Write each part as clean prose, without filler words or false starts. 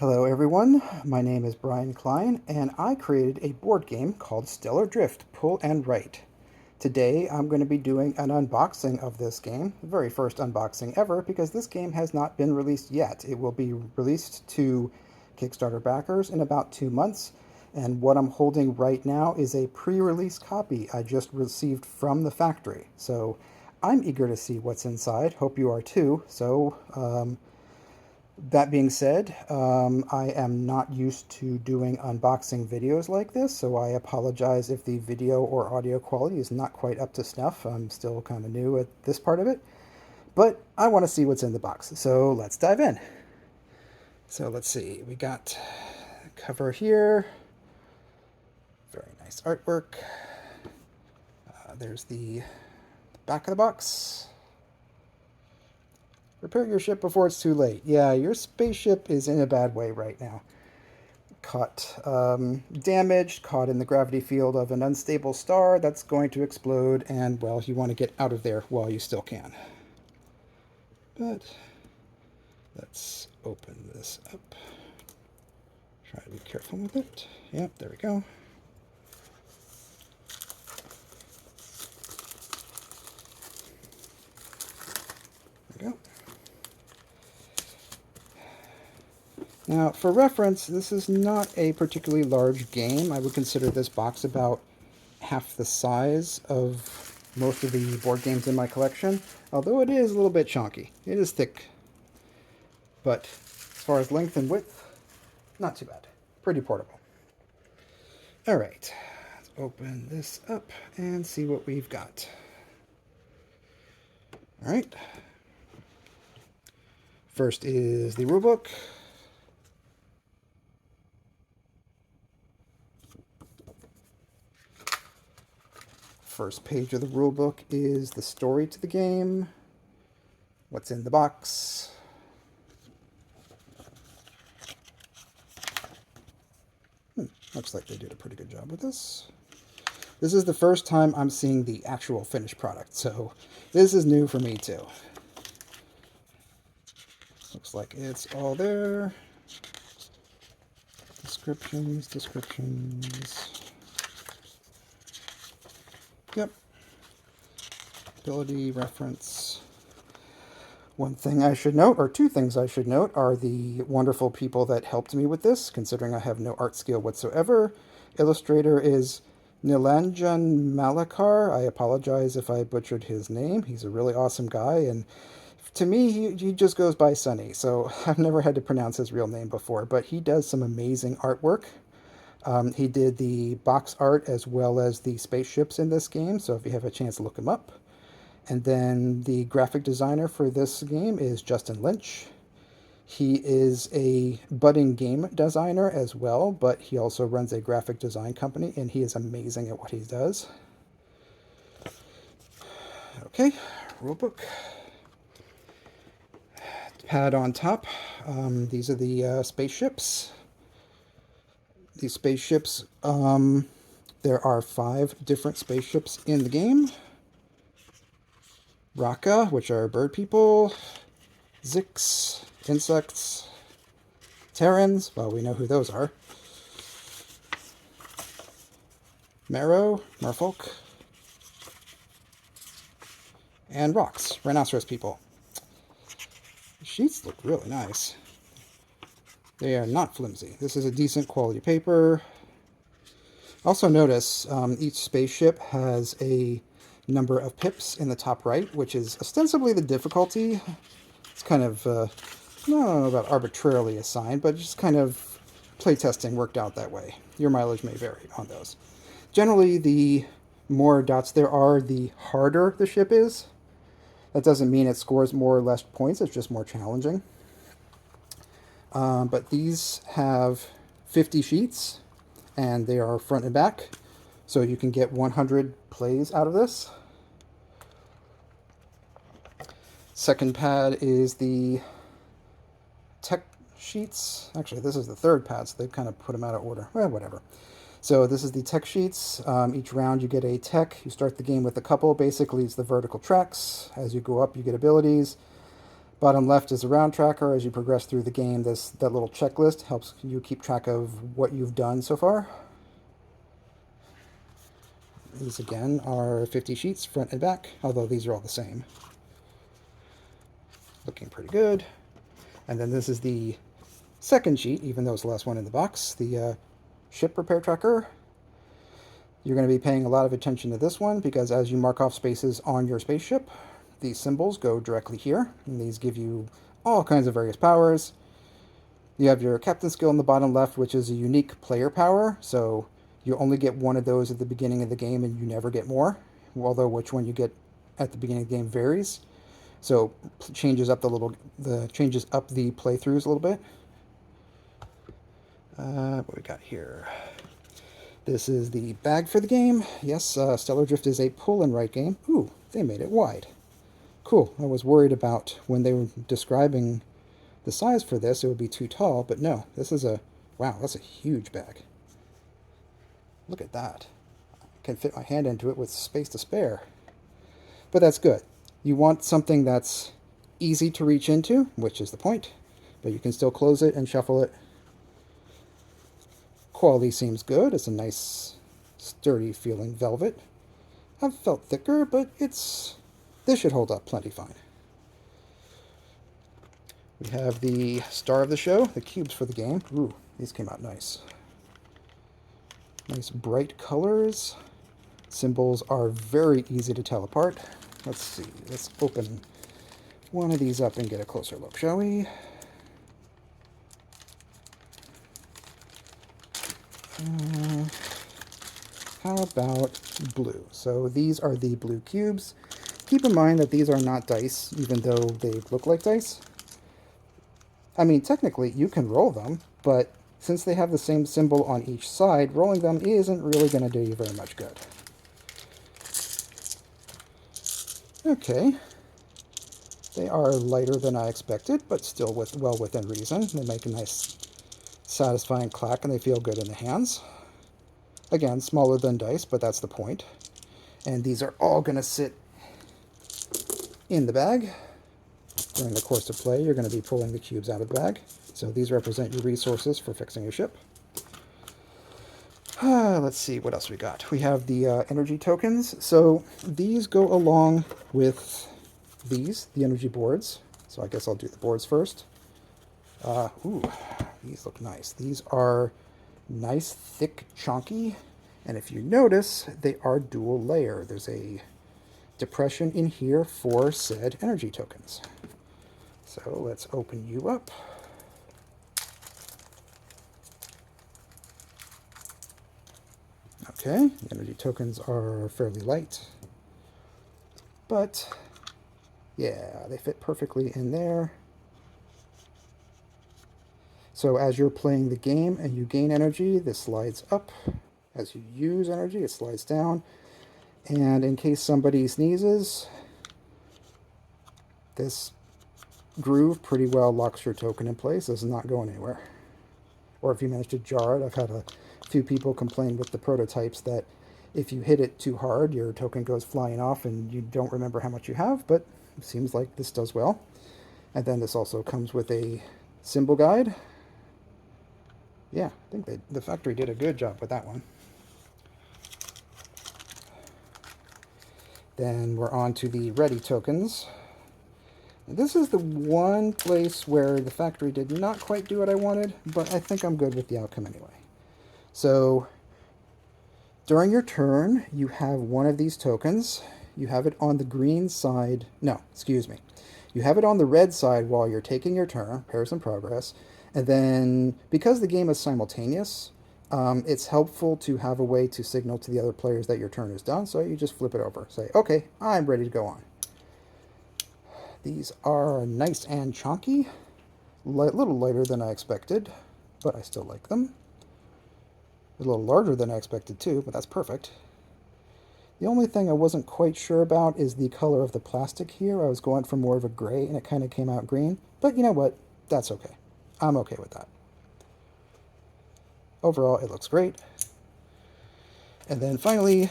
Hello everyone, my name is Brian Klein and I created a board game called Stellar Drift Pull and Write. Today I'm going to be doing an unboxing of this game, the very first unboxing ever because this game has not been released yet. It will be released to Kickstarter backers in about 2 months, and what I'm holding right now is a pre-release copy I just received from the factory. So I'm eager to see what's inside, hope you are too. That being said, I am not used to doing unboxing videos like this, so I apologize if the video or audio quality is not quite up to snuff. I'm still kind of new at this part of it, but I want to see what's in the box, so let's dive in. So let's see, we got a cover here, very nice artwork. There's the back of the box. Repair your ship before it's too late. Yeah, your spaceship is in a bad way right now. Caught damaged, caught in the gravity field of an unstable star that's going to explode, and, well, you want to get out of there while you still can. But let's open this up. Try to be careful with it. Yep, there we go. There we go. Now, for reference, this is not a particularly large game. I would consider this box about half the size of most of the board games in my collection, although it is a little bit chunky. It is thick, but as far as length and width, not too bad. Pretty portable. All right, let's open this up and see what we've got. All right. First is the rulebook. First page of the rulebook is the story to the game. What's in the box? Looks like they did a pretty good job with this. This is the first time I'm seeing the actual finished product, so this is new for me too. Looks like it's all there. Descriptions. Yep. Ability, reference. One thing I should note, or two things I should note, are the wonderful people that helped me with this, considering I have no art skill whatsoever. Illustrator is Nilanjan Malakar. I apologize if I butchered his name. He's a really awesome guy, and to me, he just goes by Sunny, so I've never had to pronounce his real name before, but he does some amazing artwork. He did the box art as well as the spaceships in this game, so if you have a chance, look him up. And then the graphic designer for this game is Justin Lynch. He is a budding game designer as well, but he also runs a graphic design company, and he is amazing at what he does. Okay, rulebook. Pad on top. These are the spaceships. These spaceships, there are 5 different spaceships in the game. Raka, which are bird people. Zix, insects. Terrans, well, we know who those are. Marrow, merfolk. And rocks, rhinoceros people. The sheets look really nice. They are not flimsy. This is a decent quality paper. Also notice each spaceship has a number of pips in the top right, which is ostensibly the difficulty. It's kind of, I don't know about arbitrarily assigned, but just kind of playtesting worked out that way. Your mileage may vary on those. Generally, the more dots there are, the harder the ship is. That doesn't mean it scores more or less points, it's just more challenging. But these have 50 sheets, and they are front and back, so you can get 100 plays out of this. Second pad is the tech sheets. Actually, this is the third pad, so they've kind of put them out of order. Well, whatever. So this is the tech sheets. Each round you get a tech. You start the game with a couple. Basically, it's the vertical tracks. As you go up, you get abilities. Bottom left is a round tracker. As you progress through the game, that little checklist helps you keep track of what you've done so far. These again are 50 sheets, front and back, although these are all the same. Looking pretty good. And then this is the second sheet, even though it's the last one in the box, the ship repair tracker. You're going to be paying a lot of attention to this one because as you mark off spaces on your spaceship, these symbols go directly here, and these give you all kinds of various powers. You have your captain skill in the bottom left, which is a unique player power, so you only get one of those at the beginning of the game and you never get more, although which one you get at the beginning of the game varies. So changes up changes up the playthroughs a little bit. What we got here? This is the bag for the game. Yes, Stellar Drift is a pull and write game. Ooh, they made it wide. Cool. I was worried about when they were describing the size for this, it would be too tall, but no, this is wow, that's a huge bag. Look at that. I can fit my hand into it with space to spare. But that's good. You want something that's easy to reach into, which is the point, but you can still close it and shuffle it. Quality seems good. It's a nice, sturdy feeling velvet. I've felt thicker, but this should hold up plenty fine. We have the star of the show, the cubes for the game. Ooh, these came out nice. Nice bright colors. Symbols are very easy to tell apart. Let's see, let's open one of these up and get a closer look, shall we? How about blue? So these are the blue cubes. Keep in mind that these are not dice, even though they look like dice. I mean, technically, you can roll them, but since they have the same symbol on each side, rolling them isn't really going to do you very much good. Okay. They are lighter than I expected, but still well within reason. They make a nice, satisfying clack, and they feel good in the hands. Again, smaller than dice, but that's the point. And these are all going to sit in the bag. During the course of play, you're going to be pulling the cubes out of the bag. So these represent your resources for fixing your ship. Let's see what else we got. We have the energy tokens. So these go along with the energy boards. So I guess I'll do the boards first. Ooh, these look nice. These are nice, thick, chunky. And if you notice, they are dual layer. There's a depression in here for said energy tokens. So let's open you up. Okay, the energy tokens are fairly light, but yeah, they fit perfectly in there. So as you're playing the game and you gain energy, this slides up. As you use energy, it slides down. And in case somebody sneezes, this groove pretty well locks your token in place. This is not going anywhere. Or if you manage to jar it, I've had a few people complain with the prototypes that if you hit it too hard, your token goes flying off and you don't remember how much you have, but it seems like this does well. And then this also comes with a symbol guide. Yeah, I think the factory did a good job with that one. Then we're on to the ready tokens. This is the one place where the factory did not quite do what I wanted, but I think I'm good with the outcome anyway. So during your turn, you have one of these tokens. You have it on the green side. No, excuse me. You have it on the red side while you're taking your turn, repairs in progress. And then because the game is simultaneous, it's helpful to have a way to signal to the other players that your turn is done. So you just flip it over. Say, okay, I'm ready to go on. These are nice and chunky, a little lighter than I expected, but I still like them. A little larger than I expected too, but that's perfect. The only thing I wasn't quite sure about is the color of the plastic here. I was going for more of a gray and it kind of came out green, but you know what? That's okay. I'm okay with that. Overall, it looks great. And then finally,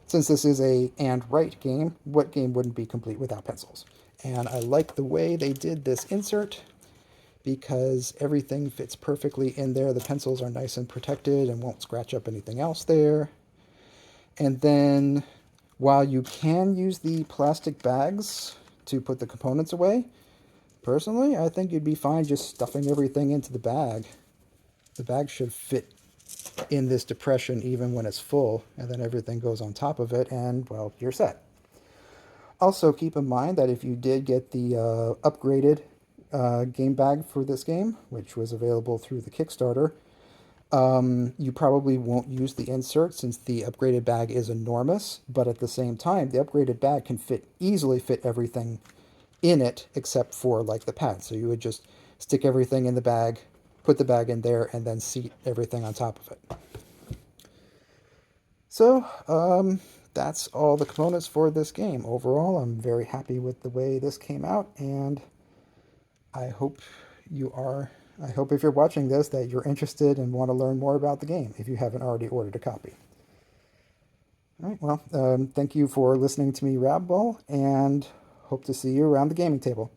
since this is a and write game, what game wouldn't be complete without pencils? And I like the way they did this insert because everything fits perfectly in there. The pencils are nice and protected and won't scratch up anything else there. And then while you can use the plastic bags to put the components away, personally, I think you'd be fine just stuffing everything into the bag. The bag should fit in this depression even when it's full, and then everything goes on top of it, and, well, you're set. Also, keep in mind that if you did get the upgraded game bag for this game, which was available through the Kickstarter, you probably won't use the insert since the upgraded bag is enormous, but at the same time, the upgraded bag can easily fit everything in it except for like the pads. So you would just stick everything in the bag, put the bag in there, and then seat everything on top of it. So that's all the components for this game. Overall, I'm very happy with the way this came out, and I hope you are. I hope if you're watching this that you're interested and want to learn more about the game if you haven't already ordered a copy. All right, well, thank you for listening to me rabble, and hope to see you around the gaming table.